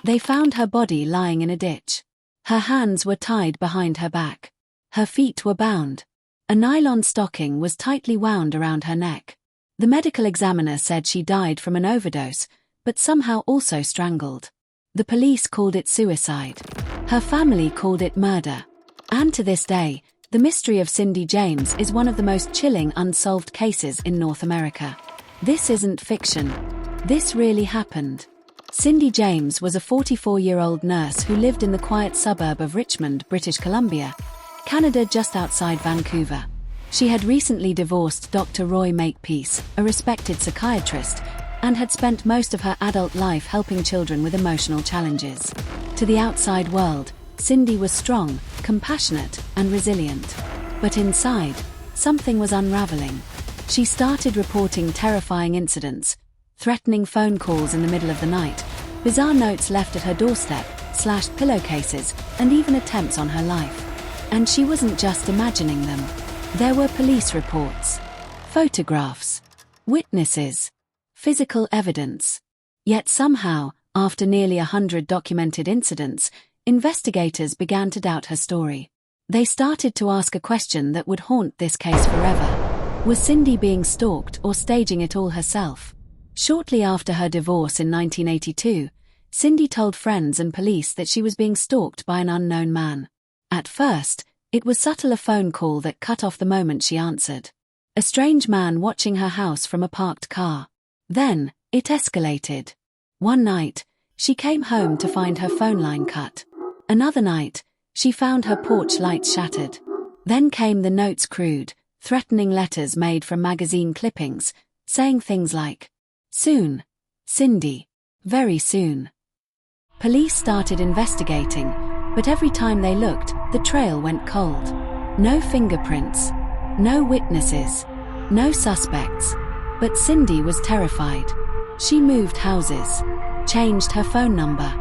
They found her body lying in a ditch. Her hands were tied behind her back. Her feet were bound. A nylon stocking was tightly wound around her neck. The medical examiner said she died from an overdose, but somehow also strangled. The police called it suicide. Her family called it murder. And to this day, the mystery of Cindy James is one of the most chilling unsolved cases in North America. This isn't fiction. This really happened. Cindy James was a 44-year-old nurse who lived in the quiet suburb of Richmond, British Columbia, Canada, just outside Vancouver. She had recently divorced Dr. Roy Makepeace, a respected psychiatrist, and had spent most of her adult life helping children with emotional challenges. To the outside world, Cindy was strong, compassionate, and resilient. But inside, something was unraveling. She started reporting terrifying incidents, threatening phone calls in the middle of the night, bizarre notes left at her doorstep, slashed pillowcases, and even attempts on her life. And she wasn't just imagining them. There were police reports, photographs, witnesses, physical evidence. Yet somehow, after nearly 100 documented incidents, investigators began to doubt her story. They started to ask a question that would haunt this case forever. Was Cindy being stalked or staging it all herself? Shortly after her divorce in 1982, Cindy told friends and police that she was being stalked by an unknown man. At first, it was subtle, a phone call that cut off the moment she answered. A strange man watching her house from a parked car. Then, it escalated. One night, she came home to find her phone line cut. Another night, she found her porch lights shattered. Then came the notes, crude, threatening letters made from magazine clippings, saying things like, "Soon, Cindy, very soon." Police started investigating, but every time they looked, the trail went cold. No fingerprints, no witnesses, no suspects. But Cindy was terrified. She moved houses, changed her phone number,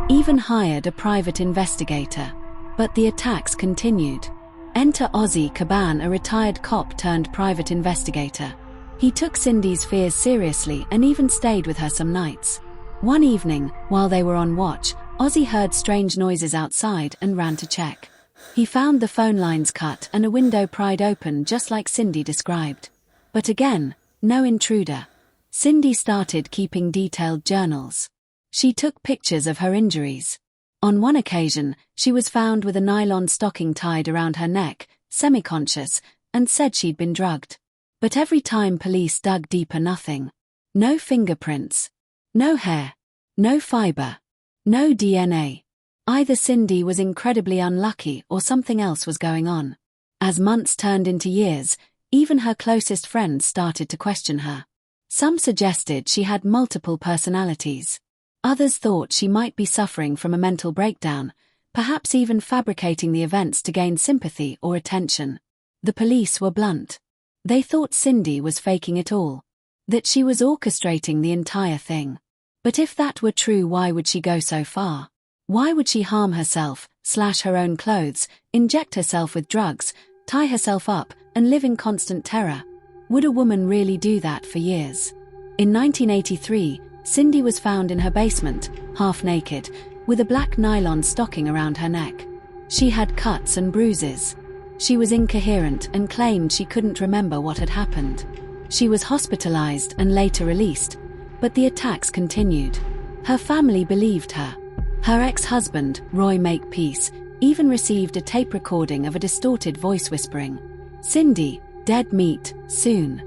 even hired a private investigator. But the attacks continued. Enter Ozzy Caban, a retired cop turned private investigator. He took Cindy's fears seriously and even stayed with her some nights. One evening, while they were on watch, Ozzy heard strange noises outside and ran to check. He found the phone lines cut and a window pried open just like Cindy described. But again, no intruder. Cindy started keeping detailed journals. She took pictures of her injuries. On one occasion, she was found with a nylon stocking tied around her neck, semi-conscious, and said she'd been drugged. But every time police dug deeper, nothing. No fingerprints. No hair. No fiber. No DNA. Either Cindy was incredibly unlucky or something else was going on. As months turned into years, even her closest friends started to question her. Some suggested she had multiple personalities. Others thought she might be suffering from a mental breakdown, perhaps even fabricating the events to gain sympathy or attention. The police were blunt. They thought Cindy was faking it all, that she was orchestrating the entire thing. But if that were true, why would she go so far? Why would she harm herself, slash her own clothes, inject herself with drugs, tie herself up, and live in constant terror? Would a woman really do that for years? In 1983, Cindy was found in her basement, half naked, with a black nylon stocking around her neck. She had cuts and bruises. She was incoherent and claimed she couldn't remember what had happened. She was hospitalized and later released, but the attacks continued. Her family believed her. Her ex-husband, Roy Makepeace, even received a tape recording of a distorted voice whispering, "Cindy, dead meat, soon."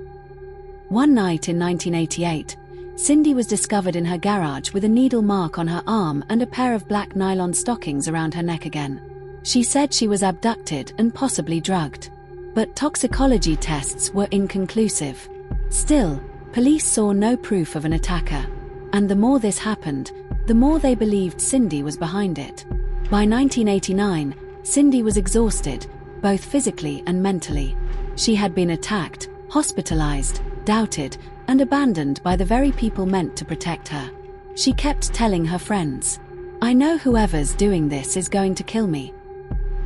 One night in 1988, Cindy was discovered in her garage with a needle mark on her arm and a pair of black nylon stockings around her neck again. She said she was abducted and possibly drugged. But toxicology tests were inconclusive. Still, police saw no proof of an attacker. And the more this happened, the more they believed Cindy was behind it. By 1989, Cindy was exhausted, both physically and mentally. She had been attacked, hospitalized, doubted, and abandoned by the very people meant to protect her. She kept telling her friends, "I know whoever's doing this is going to kill me."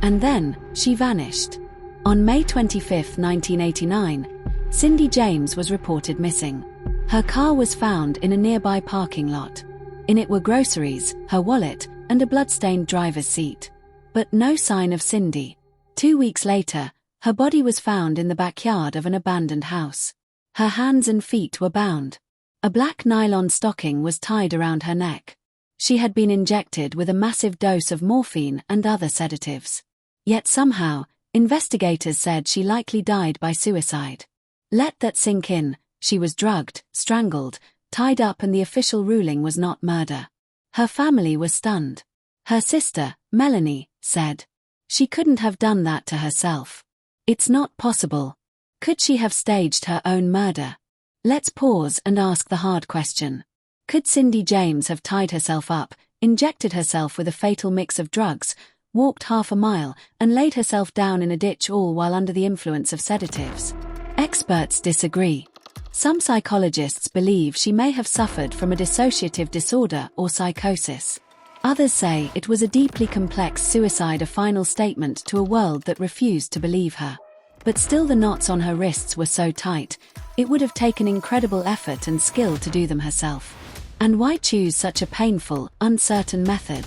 And then, she vanished. On May 25, 1989, Cindy James was reported missing. Her car was found in a nearby parking lot. In it were groceries, her wallet, and a blood-stained driver's seat. But no sign of Cindy. 2 weeks later, her body was found in the backyard of an abandoned house. Her hands and feet were bound. A black nylon stocking was tied around her neck. She had been injected with a massive dose of morphine and other sedatives. Yet somehow, investigators said she likely died by suicide. Let that sink in. She was drugged, strangled, tied up, and the official ruling was not murder. Her family was stunned. Her sister, Melanie, said, "She couldn't have done that to herself. It's not possible. Could she have staged her own murder?" Let's pause and ask the hard question. Could Cindy James have tied herself up, injected herself with a fatal mix of drugs, walked half a mile, and laid herself down in a ditch, all while under the influence of sedatives? Experts disagree. Some psychologists believe she may have suffered from a dissociative disorder or psychosis. Others say it was a deeply complex suicide, a final statement to a world that refused to believe her. But still, the knots on her wrists were so tight, it would have taken incredible effort and skill to do them herself. And why choose such a painful, uncertain method?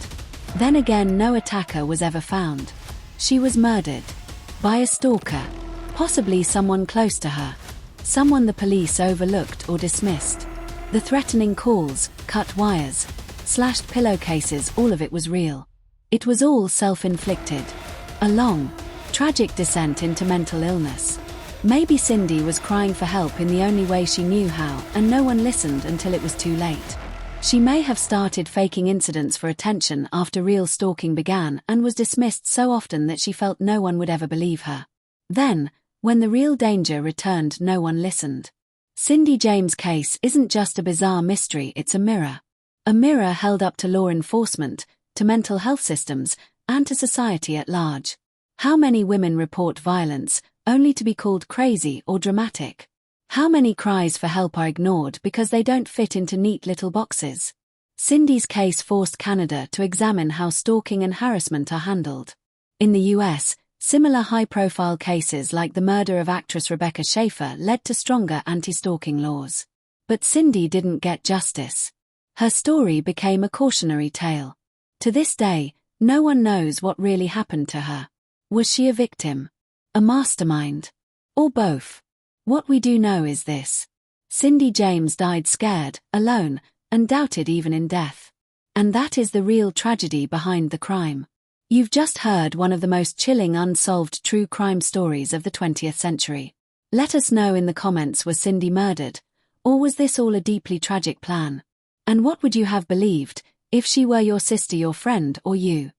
Then again, no attacker was ever found. She was murdered. By a stalker. Possibly someone close to her. Someone the police overlooked or dismissed. The threatening calls, cut wires, slashed pillowcases, all of it was real. It was all self-inflicted. A long, tragic descent into mental illness. Maybe Cindy was crying for help in the only way she knew how, and no one listened until it was too late. She may have started faking incidents for attention after real stalking began, and was dismissed so often that she felt no one would ever believe her. Then, when the real danger returned, no one listened. Cindy James' case isn't just a bizarre mystery, it's a mirror. A mirror held up to law enforcement, to mental health systems, and to society at large. How many women report violence, only to be called crazy or dramatic? How many cries for help are ignored because they don't fit into neat little boxes? Cindy's case forced Canada to examine how stalking and harassment are handled. In the US, similar high-profile cases like the murder of actress Rebecca Schaeffer led to stronger anti-stalking laws. But Cindy didn't get justice. Her story became a cautionary tale. To this day, no one knows what really happened to her. Was she a victim? A mastermind? Or both? What we do know is this. Cindy James died scared, alone, and doubted even in death. And that is the real tragedy behind the crime. You've just heard one of the most chilling unsolved true crime stories of the 20th century. Let us know in the comments, was Cindy murdered? Or was this all a deeply tragic plan? And what would you have believed, if she were your sister, your friend, or you?